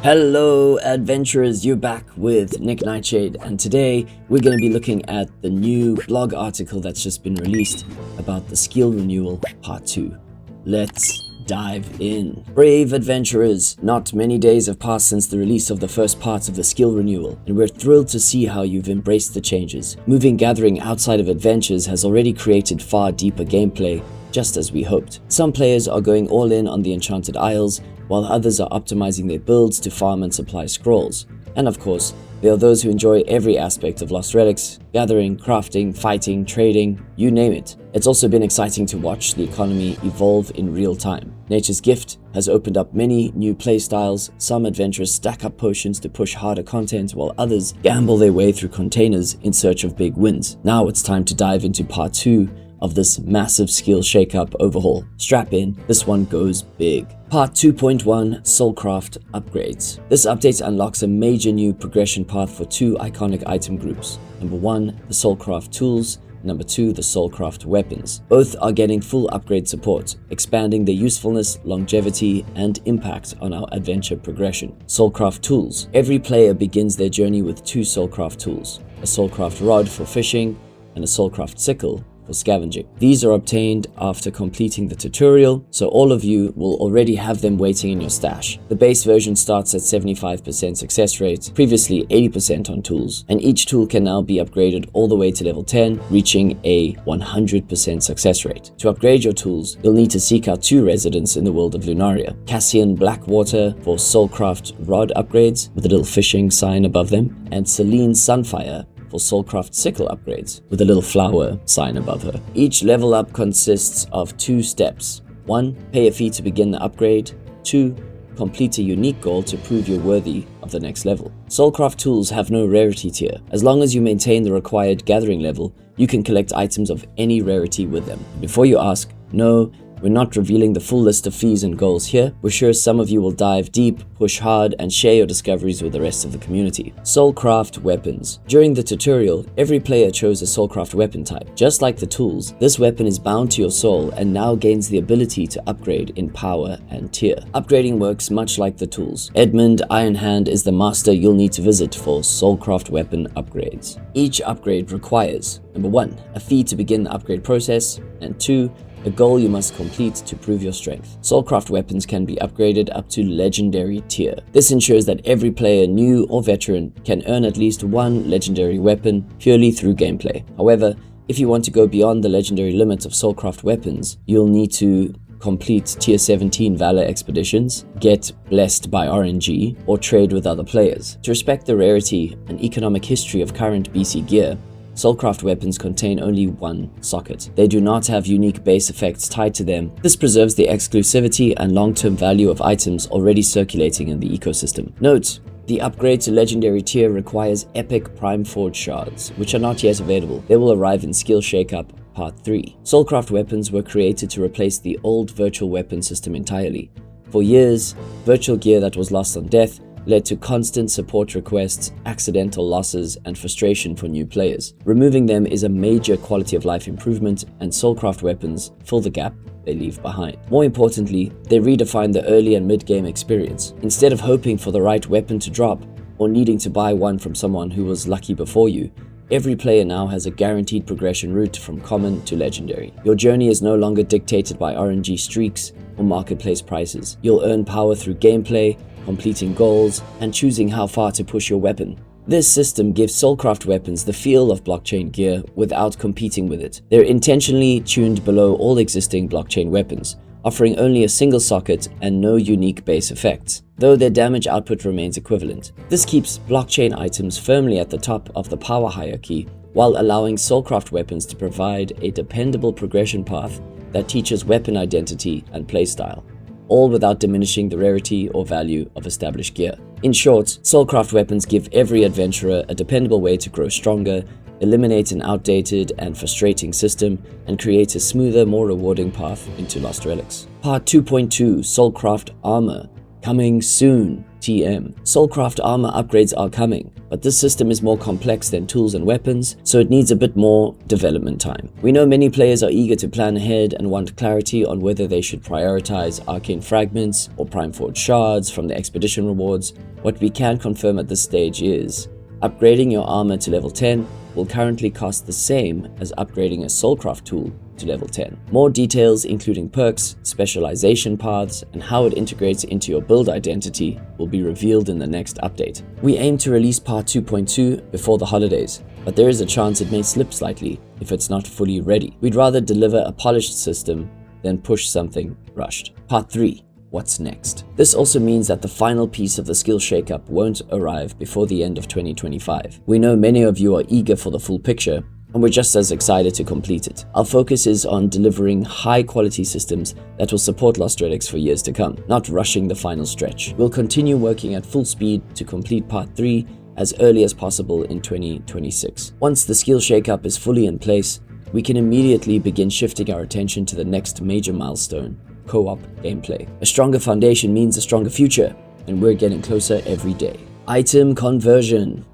Hello adventurers, you're back with Nick Nightshade, and today we're going to be looking at the new blog article that's just been released about the skill renewal part 2. Let's dive in. Brave adventurers, not many days have passed since the release of the first parts of the skill renewal, and we're thrilled to see how you've embraced the changes. Moving gathering outside of adventures has already created far deeper gameplay, just as we hoped. Some players are going all in on the Enchanted Isles, while others are optimizing their builds to farm and supply scrolls. And of course, there are those who enjoy every aspect of Lost Relics: gathering, crafting, fighting, trading, you name it. It's also been exciting to watch the economy evolve in real time. Nature's Gift has opened up many new playstyles. Some adventurers stack up potions to push harder content, while others gamble their way through containers in search of big wins. Now it's time to dive into part 2 of this massive skill shakeup overhaul. Strap in, this one goes big. Part 2.1 Soulcraft Upgrades. This update unlocks a major new progression path for two iconic item groups. Number 1, the Soulcraft tools. Number 2, the Soulcraft weapons. Both are getting full upgrade support, expanding their usefulness, longevity, and impact on our adventure progression. Soulcraft tools. Every player begins their journey with two Soulcraft tools: a Soulcraft rod for fishing and a Soulcraft sickle for scavenging. These are obtained after completing the tutorial, so all of you will already have them waiting in your stash. The base version starts at 75% success rate, previously 80% on tools, and each tool can now be upgraded all the way to level 10, reaching a 100% success rate. To upgrade your tools, you'll need to seek out two residents in the world of Lunaria: Cassian Blackwater for Soulcraft rod upgrades with a little fishing sign above them, and Celine Sunfire for Soulcraft sickle upgrades with a little flower sign above her. Each level up consists of 2 steps. 1. Pay a fee to begin the upgrade. 2. Complete a unique goal to prove you're worthy of the next level. Soulcraft tools have no rarity tier. As long as you maintain the required gathering level, you can collect items of any rarity with them. Before you ask, no, we're not revealing the full list of fees and goals here. We're sure some of you will dive deep, push hard, and share your discoveries with the rest of the community. Soulcraft weapons. During the tutorial, every player chose a Soulcraft weapon type. Just like the tools, this weapon is bound to your soul and now gains the ability to upgrade in power and tier. Upgrading works much like the tools. Edmund Ironhand is the master you'll need to visit for Soulcraft weapon upgrades. Each upgrade requires: number 1, a fee to begin the upgrade process, and 2, a goal you must complete to prove your strength. Soulcraft weapons can be upgraded up to legendary tier. This ensures that every player, new or veteran, can earn at least one legendary weapon purely through gameplay. However, if you want to go beyond the legendary limit of Soulcraft weapons, you'll need to complete tier 17 Valor expeditions, get blessed by RNG, or trade with other players. To respect the rarity and economic history of current BC gear, Soulcraft weapons contain only one socket. They do not have unique base effects tied to them. This preserves the exclusivity and long-term value of items already circulating in the ecosystem. Note: the upgrade to legendary tier requires epic Prime Forge shards, which are not yet available. They will arrive in Skill Shakeup Part 3. Soulcraft weapons were created to replace the old virtual weapon system entirely. For years, virtual gear that was lost on death led to constant support requests, accidental losses, and frustration for new players. Removing them is a major quality of life improvement, and Soulcraft weapons fill the gap they leave behind. More importantly, they redefine the early and mid-game experience. Instead of hoping for the right weapon to drop, or needing to buy one from someone who was lucky before you, every player now has a guaranteed progression route from common to legendary. Your journey is no longer dictated by RNG streaks or marketplace prices. You'll earn power through gameplay, completing goals, and choosing how far to push your weapon. This system gives Soulcraft weapons the feel of blockchain gear without competing with it. They're intentionally tuned below all existing blockchain weapons, offering only a single socket and no unique base effects, though their damage output remains equivalent. This keeps blockchain items firmly at the top of the power hierarchy, while allowing Soulcraft weapons to provide a dependable progression path that teaches weapon identity and playstyle, all without diminishing the rarity or value of established gear. In short, Soulcraft weapons give every adventurer a dependable way to grow stronger, eliminate an outdated and frustrating system, and create a smoother, more rewarding path into Lost Relics. Part 2.2 Soulcraft Armor. Coming soon, TM. Soulcraft armor upgrades are coming, but this system is more complex than tools and weapons, so it needs a bit more development time. We know many players are eager to plan ahead and want clarity on whether they should prioritize arcane fragments or prime forge shards from the expedition rewards. What we can confirm at this stage is upgrading your armor to level 10 will currently cost the same as upgrading a Soulcraft tool to level 10. More details, including perks, specialization paths, and how it integrates into your build identity, will be revealed in the next update. We aim to release part 2.2 before the holidays, but there is a chance it may slip slightly if it's not fully ready. We'd rather deliver a polished system than push something rushed. Part 3. What's next? This also means that the final piece of the skill shakeup won't arrive before the end of 2025. We know many of you are eager for the full picture, and we're just as excited to complete it. Our focus is on delivering high-quality systems that will support Lost Relics for years to come, not rushing the final stretch. We'll continue working at full speed to complete Part 3 as early as possible in 2026. Once the skill shakeup is fully in place, we can immediately begin shifting our attention to the next major milestone: co-op gameplay. A stronger foundation means a stronger future, and we're getting closer every day. Item conversion.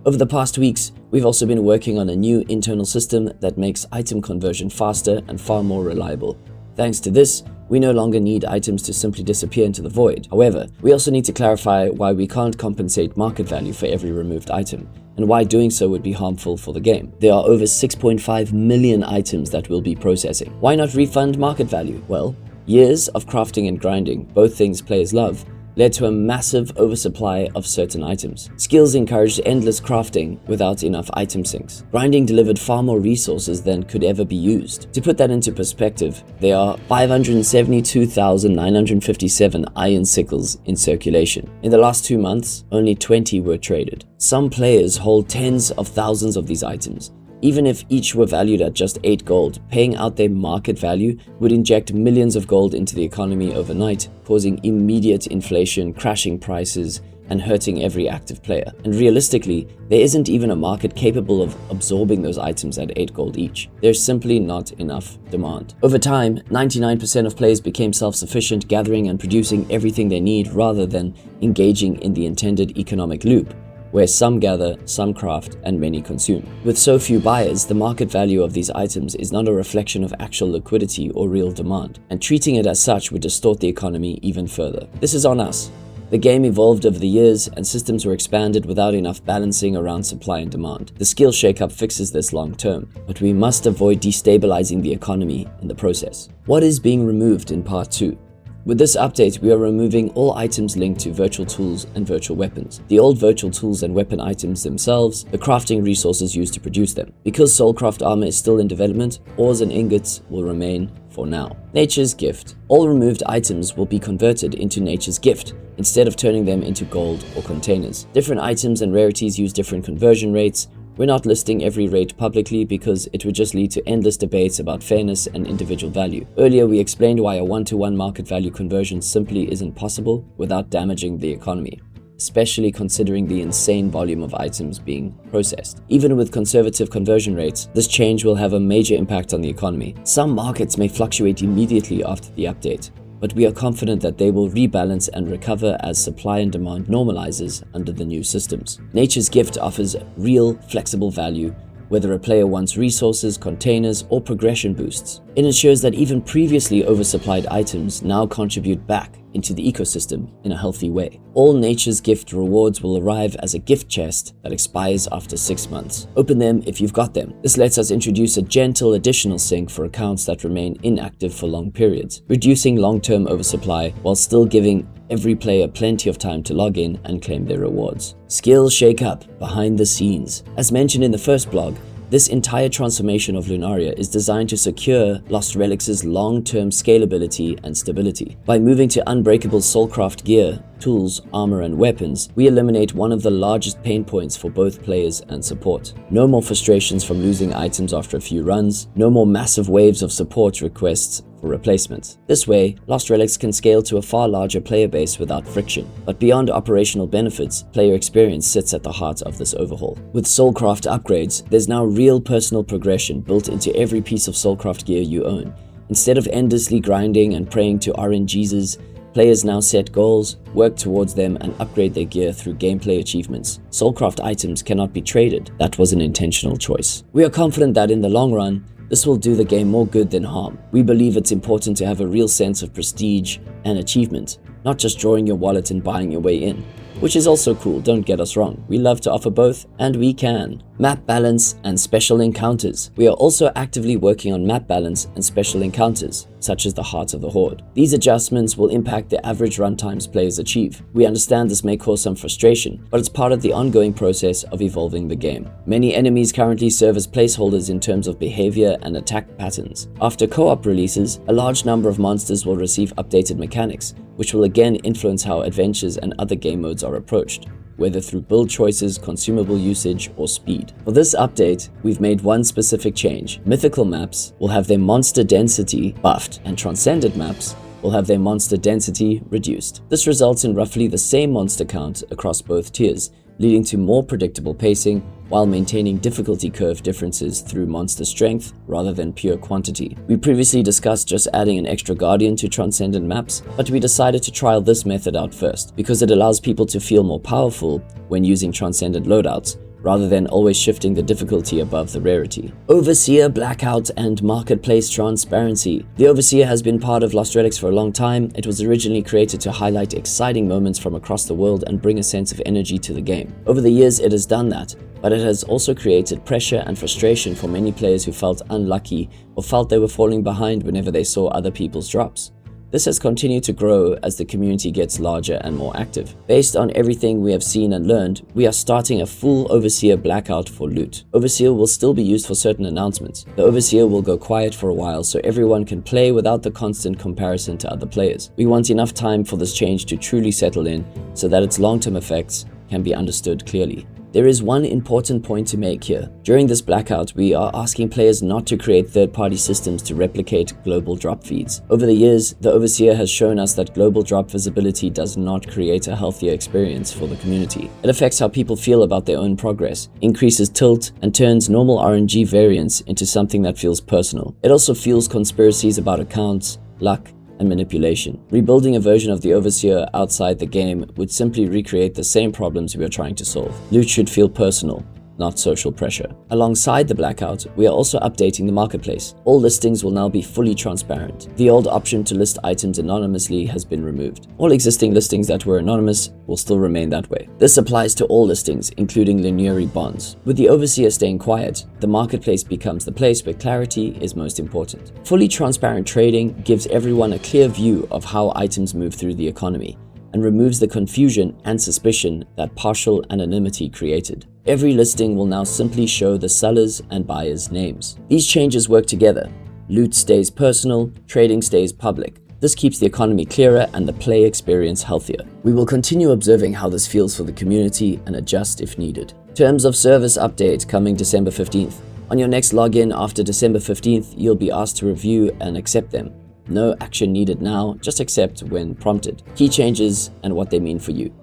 Over the past weeks, we've also been working on a new internal system that makes item conversion faster and far more reliable. Thanks to this, we no longer need items to simply disappear into the void. However, we also need to clarify why we can't compensate market value for every removed item, and why doing so would be harmful for the game. There are over 6.5 million items that we'll be processing. Why not refund market value? Well, years of crafting and grinding, both things players love, led to a massive oversupply of certain items. Skills encouraged endless crafting without enough item sinks. Grinding delivered far more resources than could ever be used. To put that into perspective, there are 572,957 iron sickles in circulation. In the last 2 months, only 20 were traded. Some players hold tens of thousands of these items. Even if each were valued at just 8 gold, paying out their market value would inject millions of gold into the economy overnight, causing immediate inflation, crashing prices, and hurting every active player. And realistically, there isn't even a market capable of absorbing those items at 8 gold each. There's simply not enough demand. Over time, 99% of players became self-sufficient, gathering and producing everything they need rather than engaging in the intended economic loop, where some gather, some craft, and many consume. With so few buyers, the market value of these items is not a reflection of actual liquidity or real demand, and treating it as such would distort the economy even further. This is on us. The game evolved over the years, and systems were expanded without enough balancing around supply and demand. The skill shakeup fixes this long term, but we must avoid destabilizing the economy in the process. What is being removed in Part 2? With this update, we are removing all items linked to virtual tools and virtual weapons. The old virtual tools and weapon items themselves, the crafting resources used to produce them. Because Soulcraft armor is still in development, ores and ingots will remain for now. Nature's Gift. All removed items will be converted into Nature's Gift, instead of turning them into gold or containers. Different items and rarities use different conversion rates. We're not listing every rate publicly because it would just lead to endless debates about fairness and individual value. Earlier, we explained why a one-to-one market value conversion simply isn't possible without damaging the economy, especially considering the insane volume of items being processed. Even with conservative conversion rates, this change will have a major impact on the economy. Some markets may fluctuate immediately after the update, but we are confident that they will rebalance and recover as supply and demand normalizes under the new systems. Nature's Gift offers real, flexible value, whether a player wants resources, containers, or progression boosts. It ensures that even previously oversupplied items now contribute back into the ecosystem in a healthy way. All Nature's Gift rewards will arrive as a gift chest that expires after 6 months. Open them if you've got them. This lets us introduce a gentle additional sync for accounts that remain inactive for long periods, reducing long-term oversupply while still giving every player plenty of time to log in and claim their rewards. Skill shakeup behind the scenes. As mentioned in the first blog, this entire transformation of Lunaria is designed to secure Lost Relics' long-term scalability and stability. By moving to unbreakable Soulcraft gear, tools, armor, and weapons, we eliminate one of the largest pain points for both players and support. No more frustrations from losing items after a few runs, no more massive waves of support requests for replacements. This way, Lost Relics can scale to a far larger player base without friction. But beyond operational benefits, player experience sits at the heart of this overhaul. With Soulcraft upgrades, there's now real personal progression built into every piece of Soulcraft gear you own. Instead of endlessly grinding and praying to RNGs, Players now set goals, work towards them, and upgrade their gear through gameplay achievements. Soulcraft items cannot be traded. That was an intentional choice. We are confident that in the long run, this will do the game more good than harm. We believe it's important to have a real sense of prestige and achievement, not just drawing your wallet and buying your way in. Which is also cool, don't get us wrong. We love to offer both, and we can. Map balance and special encounters. We are also actively working on map balance and special encounters, such as the Heart of the Horde. These adjustments will impact the average runtimes players achieve. We understand this may cause some frustration, but it's part of the ongoing process of evolving the game. Many enemies currently serve as placeholders in terms of behavior and attack patterns. After co-op releases, a large number of monsters will receive updated mechanics, which will again influence how adventures and other game modes are approached, whether through build choices, consumable usage, or speed. For this update, we've made one specific change. Mythical maps will have their monster density buffed, and Transcendent maps will have their monster density reduced. This results in roughly the same monster count across both tiers, leading to more predictable pacing while maintaining difficulty curve differences through monster strength rather than pure quantity. We previously discussed just adding an extra guardian to Transcendent maps, but we decided to trial this method out first because it allows people to feel more powerful when using Transcendent loadouts, rather than always shifting the difficulty above the rarity. Overseer, Blackout, and Marketplace transparency. The Overseer has been part of Lost Relics for a long time. It was originally created to highlight exciting moments from across the world and bring a sense of energy to the game. Over the years, it has done that, but it has also created pressure and frustration for many players who felt unlucky or felt they were falling behind whenever they saw other people's drops. This has continued to grow as the community gets larger and more active. Based on everything we have seen and learned, we are starting a full Overseer Blackout for loot. Overseer will still be used for certain announcements. The Overseer will go quiet for a while so everyone can play without the constant comparison to other players. We want enough time for this change to truly settle in so that its long-term effects can be understood clearly. There is one important point to make here. During this blackout, we are asking players not to create third-party systems to replicate global drop feeds. Over the years, the Overseer has shown us that global drop visibility does not create a healthier experience for the community. It affects how people feel about their own progress, increases tilt, and turns normal RNG variance into something that feels personal. It also fuels conspiracies about accounts, luck, and manipulation. Rebuilding a version of the Overseer outside the game would simply recreate the same problems we are trying to solve. Loot should feel personal, not social pressure. Alongside the blackout, we are also updating the marketplace. All listings will now be fully transparent. The old option to list items anonymously has been removed. All existing listings that were anonymous will still remain that way. This applies to all listings, including linear bonds. With the Overseer staying quiet, the marketplace becomes the place where clarity is most important. Fully transparent trading gives everyone a clear view of how items move through the economy, and removes the confusion and suspicion that partial anonymity created. Every listing will now simply show the sellers' and buyers' names. These changes work together. Loot stays personal, trading stays public. This keeps the economy clearer and the play experience healthier. We will continue observing how this feels for the community and adjust if needed. Terms of Service update coming December 15th. On your next login after December 15th, you'll be asked to review and accept them. No action needed now, just accept when prompted. Key changes and what they mean for you.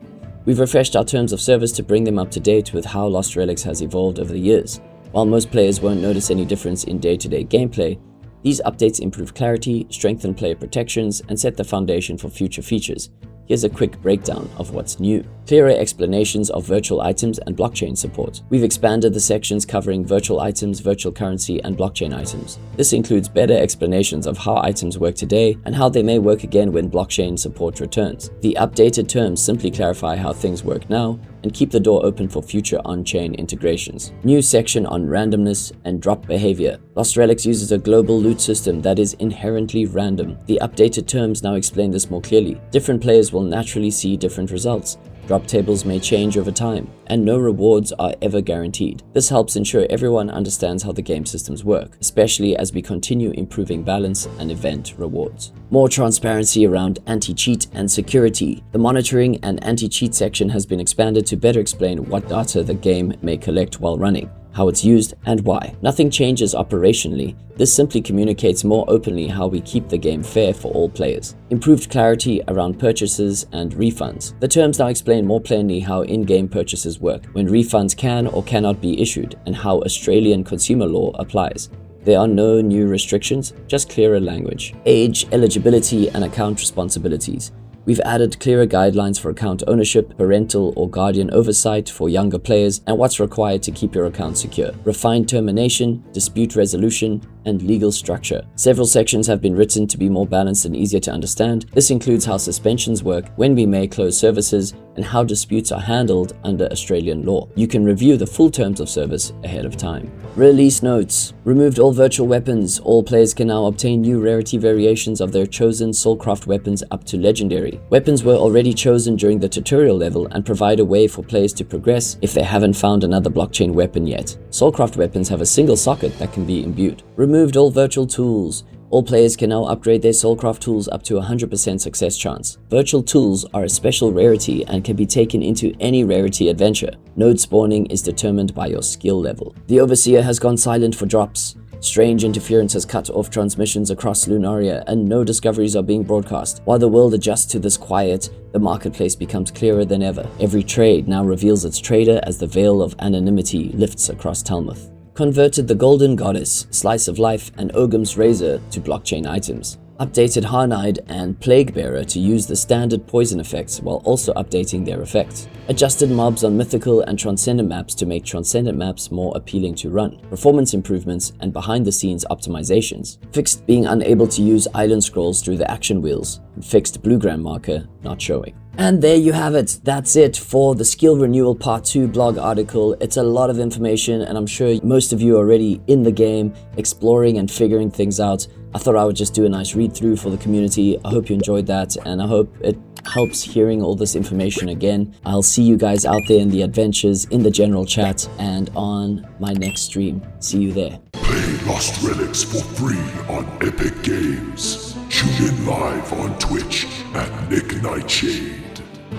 We've refreshed our terms of service to bring them up to date with how Lost Relics has evolved over the years. While most players won't notice any difference in day-to-day gameplay, these updates improve clarity, strengthen player protections, and set the foundation for future features. Here's a quick breakdown of what's new. Clearer explanations of virtual items and blockchain support. We've expanded the sections covering virtual items, virtual currency, and blockchain items. This includes better explanations of how items work today and how they may work again when blockchain support returns. The updated terms simply clarify how things work now and keep the door open for future on-chain integrations. New section on randomness and drop behavior. Lost Relics uses a global loot system that is inherently random. The updated terms now explain this more clearly. Different players will naturally see different results. Drop tables may change over time, and no rewards are ever guaranteed. This helps ensure everyone understands how the game systems work, especially as we continue improving balance and event rewards. More transparency around anti-cheat and security. The monitoring and anti-cheat section has been expanded to better explain what data the game may collect while running, how it's used, and why. Nothing changes operationally. This simply communicates more openly how we keep the game fair for all players. Improved clarity around purchases and refunds. The terms now explain more plainly how in-game purchases work, when refunds can or cannot be issued, and how Australian consumer law applies. There are no new restrictions, just clearer language. Age, eligibility, and account responsibilities. We've added clearer guidelines for account ownership, parental or guardian oversight for younger players, and what's required to keep your account secure. Refined termination, dispute resolution, and legal structure. Several sections have been written to be more balanced and easier to understand. This includes how suspensions work, when we may close services, and how disputes are handled under Australian law. You can review the full terms of service ahead of time. Release notes. Removed all virtual weapons. All players can now obtain new rarity variations of their chosen Soulcraft weapons up to legendary. Weapons were already chosen during the tutorial level and provide a way for players to progress if they haven't found another blockchain weapon yet. Soulcraft weapons have a single socket that can be imbued. Removed all virtual tools. All players can now upgrade their Soulcraft tools up to 100% success chance. Virtual tools are a special rarity and can be taken into any rarity adventure. Node spawning is determined by your skill level. The Overseer has gone silent for drops. Strange interference has cut off transmissions across Lunaria and no discoveries are being broadcast. While the world adjusts to this quiet, the marketplace becomes clearer than ever. Every trade now reveals its trader as the veil of anonymity lifts across Talmuth. Converted the Golden Goddess, Slice of Life, and Ogum's Razor to blockchain items. Updated Harnide and Plaguebearer to use the standard poison effects while also updating their effects. Adjusted mobs on mythical and transcendent maps to make transcendent maps more appealing to run. Performance improvements and behind-the-scenes optimizations. Fixed being unable to use island scrolls through the action wheels. And fixed bluegram marker not showing. And there you have it. That's it for the Skill Renewal Part 2 blog article. It's a lot of information and I'm sure most of you are already in the game, exploring and figuring things out. I thought I would just do a nice read through for the community. I hope you enjoyed that and I hope it helps hearing all this information again. I'll see you guys out there in the adventures, in the general chat, and on my next stream. See you there. Play Lost Relics for free on Epic Games. Tune in live on Twitch at Nick Nightshade.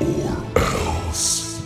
Or else.